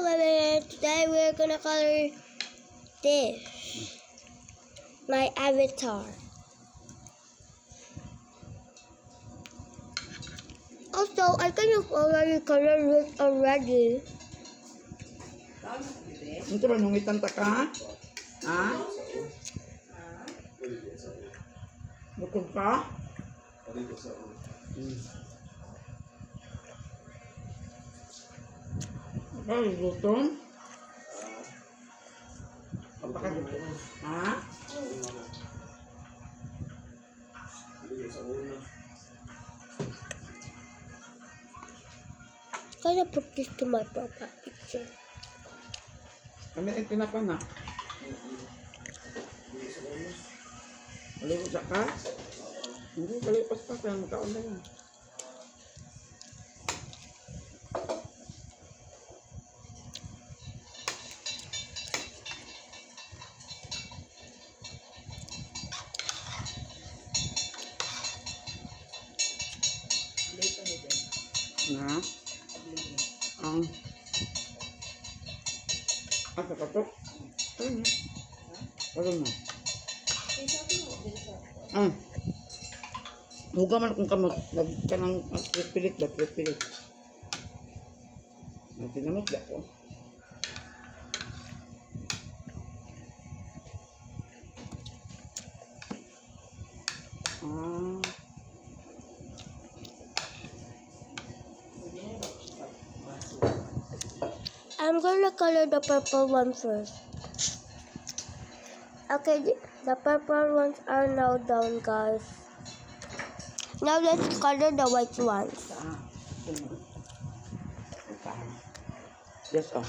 Element. Today we're gonna color this. My avatar. Also, I kind of already colored it already. Ito ba nungitan ta ka? Ha? Bukod ka? Ay, gutom? Papakagutom. Ha? Can I put this to my profile picture? Kami ang tinapan na. Maligot sa ka? Hindi, kalipas pa. Kaya magkaon na yun. Na? Ang asa ka to? Ayun na. Ayun na. Huwag man kung kamot. Nagka ng pilit ba? Pilit. Tinamot ba ko? I'm gonna color the purple one first. Okay, the purple ones are now down, guys. Now let's color the white ones. Yes, oh.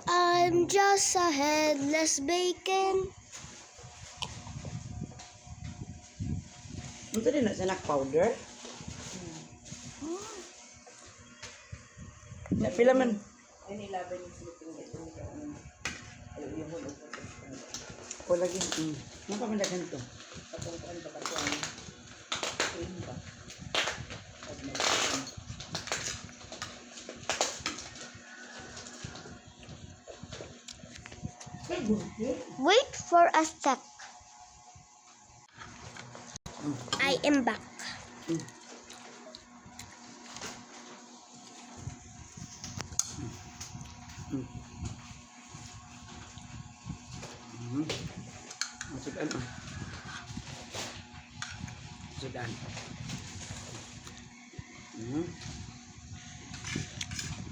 I'm just a headless bacon. Ito din na siya powder. Pila man. Ay, nilaban yung sleeping ito. O lagi. Ano pa mandagan ito? Patungkuan ba kasi ang cream ba? Wait for a sec. I am back. Masudan ah. Sudan.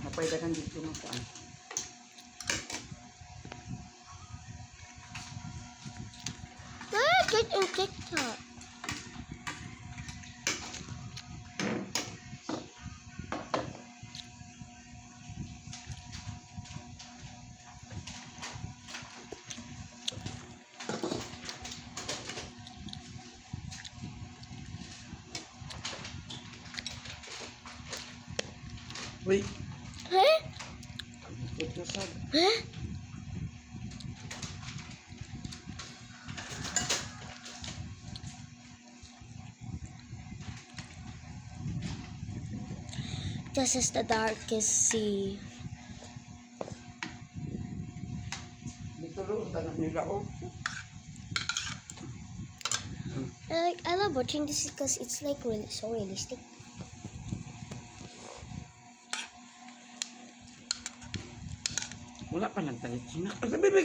Mapaydakan dito mo saan. Get on TikTok. Wait. Huh? Ito sab. Huh? This is the darkest sea. Dito ro tanah nila oh. I love watching this because it's like really so realistic. Wala pa lang talit sina. Ang bebe,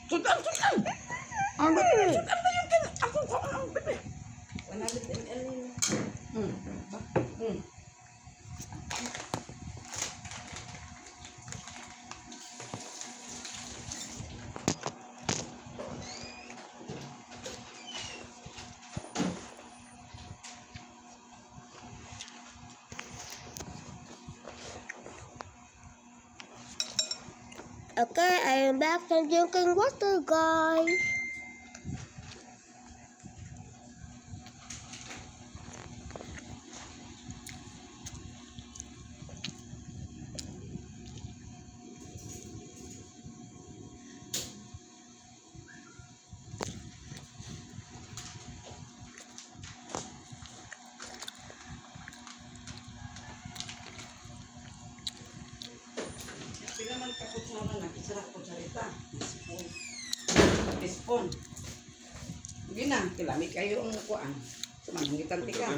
sudan! Ang bebe, sudan ba yung kina? Ako ko ang bebe. 100 ml yun. Okay, I am back from drinking water, guys. Sarap po sarita. Spoon. Spoon. Hindi na, kilami kayo ang kuan. Sumangitan tika.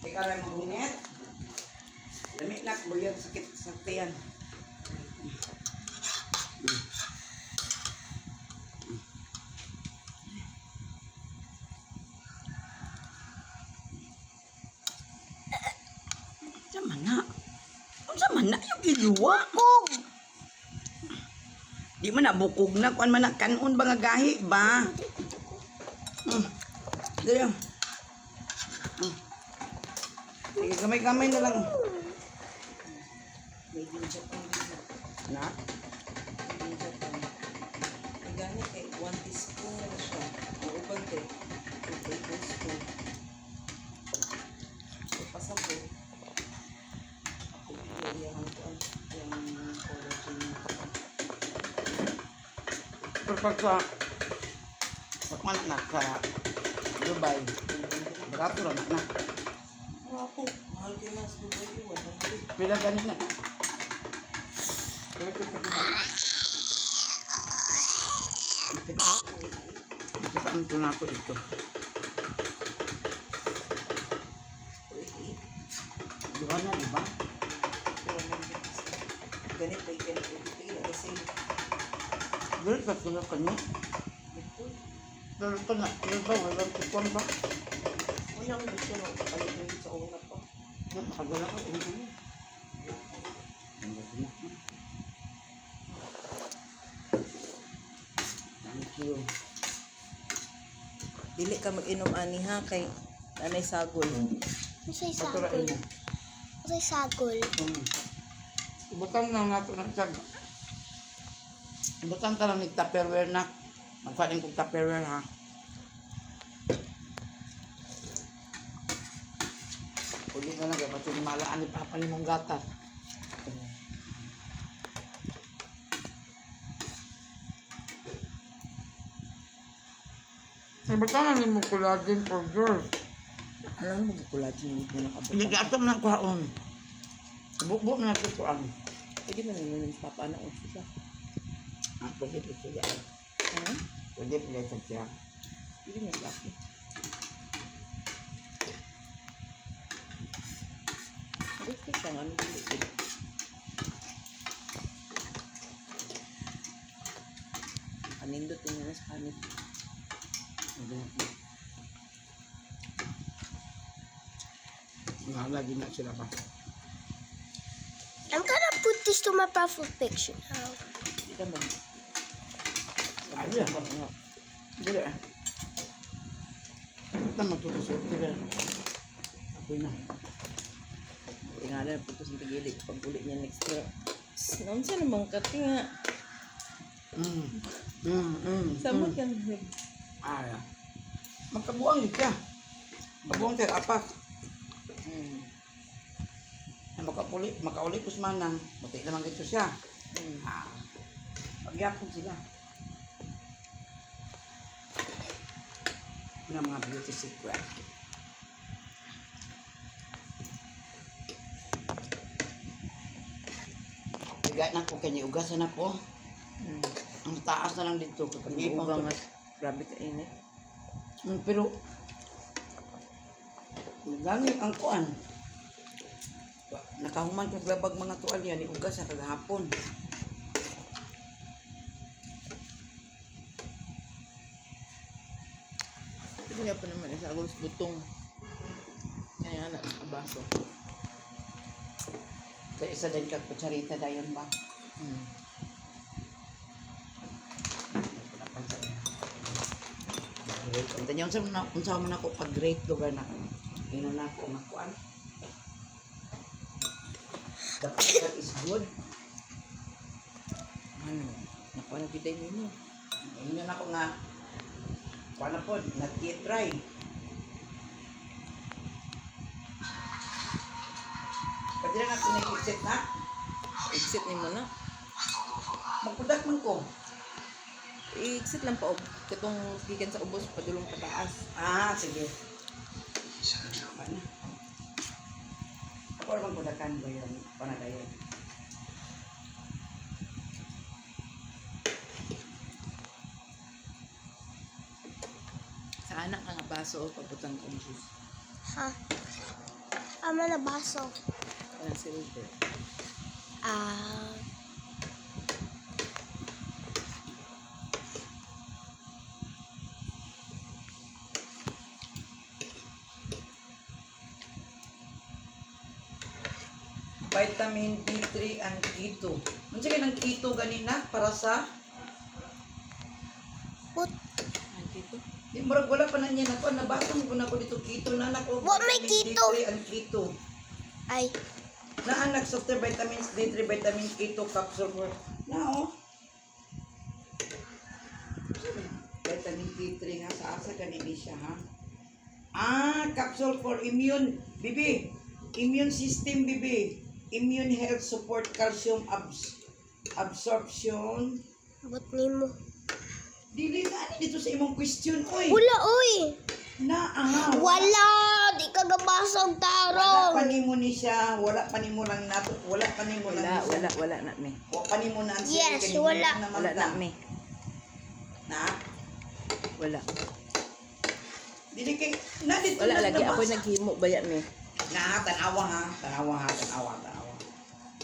Tika rin magunit. Dami na, buyag sakit sa tiyan. Sama na yung iluwa. Di man na bukog na. Kuan man na kanon ba nga gahi ba? Dali. Sige, gamay-gamay na lang. May ginger pa dito. Na? May ginger pa. Ang gani kay 1 teaspoon na siya. Ang ubang kay 2 tablespoon. So, pasabo. Ako yung kuan. Yung collagen. Pero pag man na sa Dubai, barato rin na. Ako, mahal kayo mas Dubai. Pila ganit na. Saan ito na ako ito? Diba na, diba? Ganit ay ganit ay pila kasi Ganit ba sila kanya? Pero ito na, yun ba? Walang kupon ba? unang gusto mo kapalitin sa una pa. Nakagala ka, hindi mo. Thank you. Dili ka mag-inom ani ha kay nanay sagol. Masay Maturain sagol. mo. Masay sagol. Ibutang lang nato ng sag. Ibutang ka lang ng Tupperware na. Magpaling kong Tupperware ha. Uli na lang, pati malaan ni Papa ni mong gatas. Ibutang lang ni mo collagen for girls. Alam mo collagen mo na kabot. Pinigatom ng kwaon. Bukbuk na ito kwaon. Pwede man nila ng papa na uso siya. Pwede po siya. Ha? Pwede po siya. Pwede man laki. Gusto siya nga nagulito. Anindot din na sa kanit. Lagi na sila pa. I'm gonna put this to my profile picture now. Hindi ka man. Ano yan? Dili ah. Ito matutusok sila. Ako na. Ingala na putos ng tagili. Pag ulit niya next year. Naon siya namang kati nga. Sama ka na. Ay. Magkabuang yun siya. Magkabuang tayo apat. Makaulit ko sa manang. Buti naman gito siya. Pagyapon sila. Ng mga beauty secret. Bigay na ko kanya ugasan ako. Ang taas na lang dito. Hindi ko nga grabe ka init. Pero gamit ang kuan. Nakahuman ko labag mga tuwalya ni ugas sa kagahapon. Hindi nga pa naman isa agos butong. Kaya anak sa baso. Sa isa din kag kutsarita dayon ba? Kanta niya unsa man ako pag great lugar na. Ino na ako nga kuan. The product is good. Ano? Nakuha na kita mo. Ino na ako nga kuan na po, nag-try. Pwede na ako nag-exit na. Exit ni mo na. Magpudak man ko. I-exit lang pa. Katong gikan sa ubos, padulong pataas. Sige. Ano? Ako naman pudakan ba yun? Panagayon. baso o pabutang kong juice. Ha? Ama na baso. Parang silver. Ah. Vitamin D3 and keto. Ano siya ng keto ganina para sa... What? Ang dito. Di murag wala pa na niya ako. Nabasang ko na ko dito keto na ako. What may keto? D3 and keto. Ay. Naanak software vitamins D3, vitamin keto capsule for... Nao. Vitamin D3 nga sa asa ganini siya ha. Ah, capsule for immune. Bibi. Immune system, bibi. Immune health support calcium absorption. Ba't nimo? Dili na ani dito sa imong question oy. Wala, oy. Wala. Di ka gabasog Wala tarong. pa nimo ni siya, wala pa nimo lang nato, wala pa nimo lang. Wala na me. Wala pa nimo na ang Yes, kanina wala. naman Wala na ta. me. Na. Wala. Dili kay na dito Wala na lagi nabasa. ako naghimo baya me. Na tanawa ha, tanawa.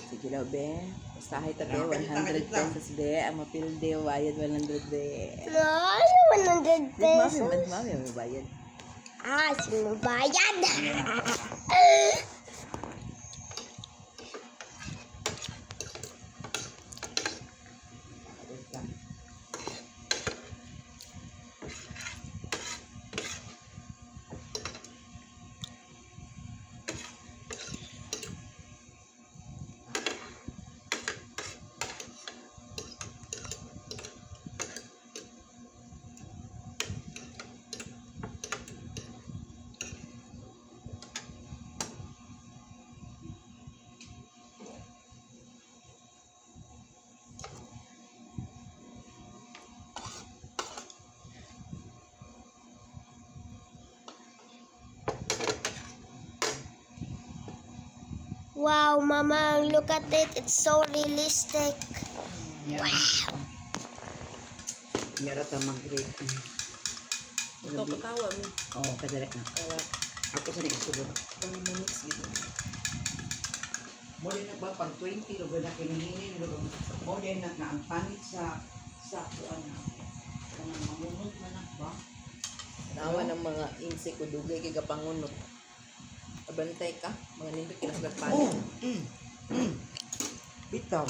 Sige daw be. Bastahay tabi Tama, 100 tama, tama. pesos be. Ang mapilde bayad 100 be. Ay, 100 Mami, pesos. mami may bayad. Ah, sino bayad? Wait lang. Wow, Mama, look at it. It's so realistic. Wow. Yara ta mag-grade. Ito katawa me. Oh, kadirek na. Kaya Ako sa nagsulod. kami mix gitu. Mo din na ba pag 20 lugar na kinihinin lugar. Mo din na ang panit sa kuan na. Kanang mamunod man na ba? Nawa ng mga insect o dugay kay gapangunot. Abantay ka, mga nindot kinaslat pa. Oh. Bitaw.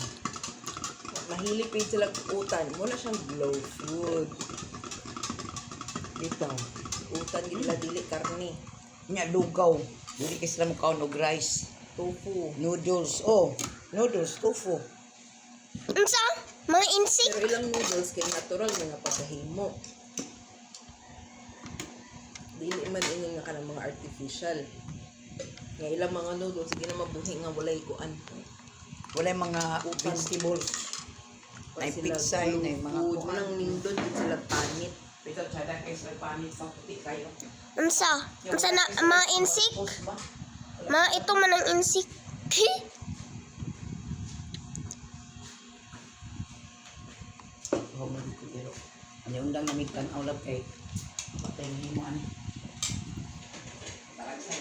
Mahilig pa sila utan. Muna siyang glow food. Bitaw. Utan gila dili karne. Nya lugaw. Dili kay sila makaon og rice. Tofu. Noodles. Oh, noodles, tofu. Unsa? Mga insect? Pero ilang noodles kay natural mga pagkahimo. Dili man ingon nga kanang mga artificial. Nga ilang mga noodles sige na mabuhi nga walay kuan. Wala mga vegetables. May pizza, may mga food. kuan. Walang nindot din sila panit. Bitaw sada kay sa panit sa puti kayo. Unsa? Unsa na mga insect? Ba? Mga ito man ang insect. Oh, mo dito pero. Ano undang namig tan ulap kay patay ni mo ani. Tarag sa.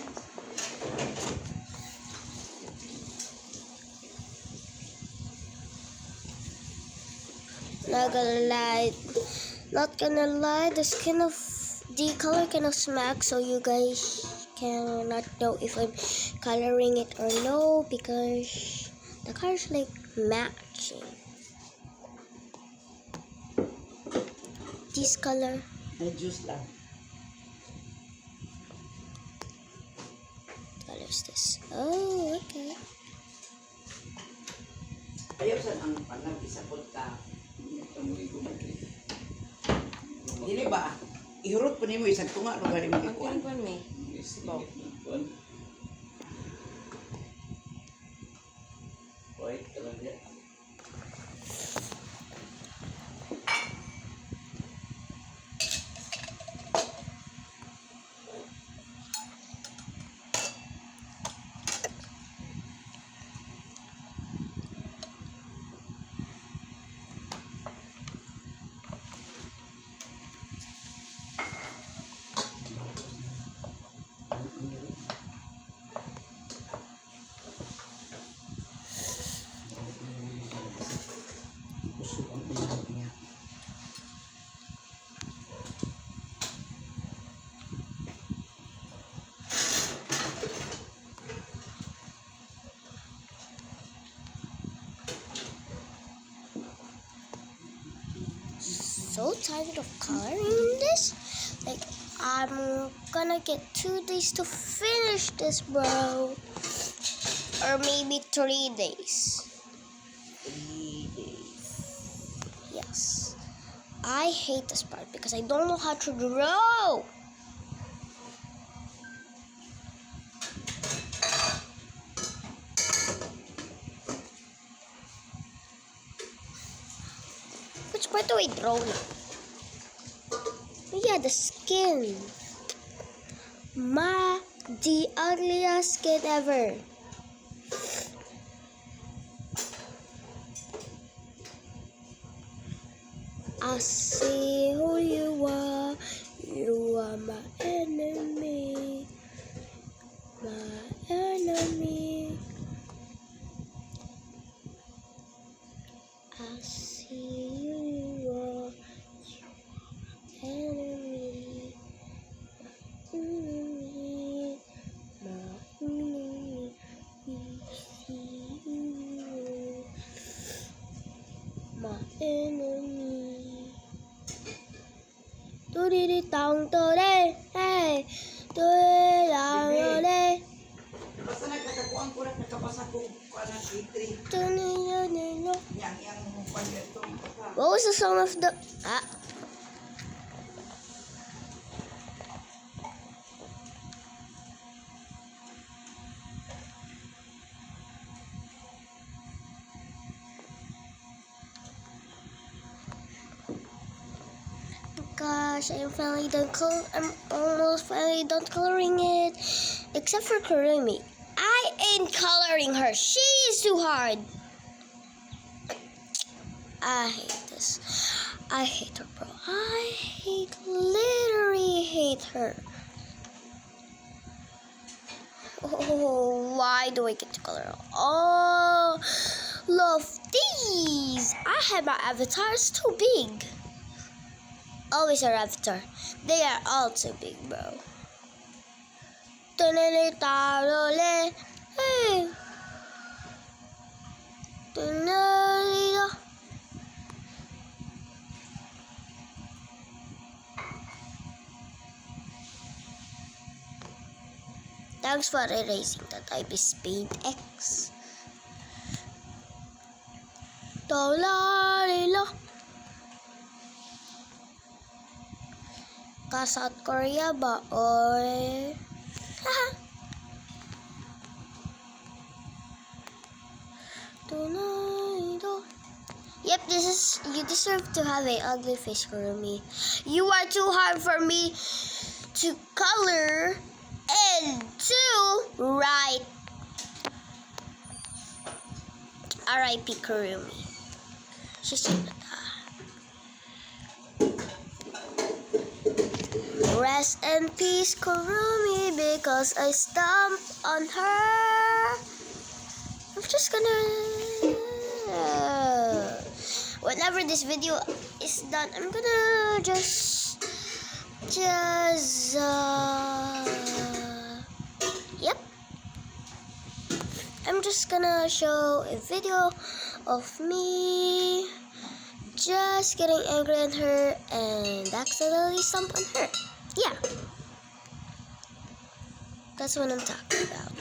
Not gonna lie, the color kind of smacks, so you guys cannot know if I'm coloring it or no because the color's like matching. This color. Ay juice lang. What color is this? Oh, okay. Ayaw sa ang panag isabot ka. Dili ba? Ihurot po nimo isang tunga lugar mo Ang ikuan. kuan me. Sibaw. Right, talaga. so tired of coloring this. Like, I'm gonna get 2 days to finish this, bro. Or maybe 3 days. 3 days. Yes. I hate this part because I don't know how to draw. Which part do I draw now? Oh yeah, the skin. The ugliest skin ever. I see who you are. You are my enemy. My enemy. I see who you are. You are my enemy. My enemy. My enemy. We see you. My enemy. Turiri tang tore, hey, tore lang tore. Basta nagkakakuan ko na nakapasa ko kuan ng K3. Tunino. Yang pagyato pa. What was the song of the? Gosh, I'm almost finally done coloring it. Except for Kurumi. I ain't coloring her. She is too hard. I hate this. I hate her, bro. Literally hate her. Oh, why do I get to color? Oh, love these. I have my avatars too big. Always our avatar. They are all too big, bro. Hey. Thanks for erasing that IBIS Paint X. Ka South Korea ba? Oy. Yep, you deserve to have a ugly face, Kurumi. You are too hard for me to color and to write. R.I.P. Kurumi. She's gonna die. Rest in peace, Kurumi, because I stomped on her. I'm just gonna... whenever this video is done, I'm gonna yep. I'm just gonna show a video of me just getting angry at her and accidentally stomp on her. Yeah. That's what I'm talking about.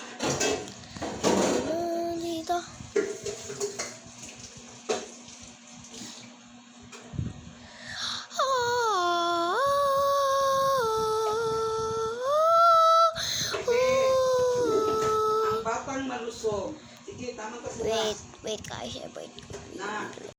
Ang batang malusog. Sige, tama ka sa Wait guys, wait. Na.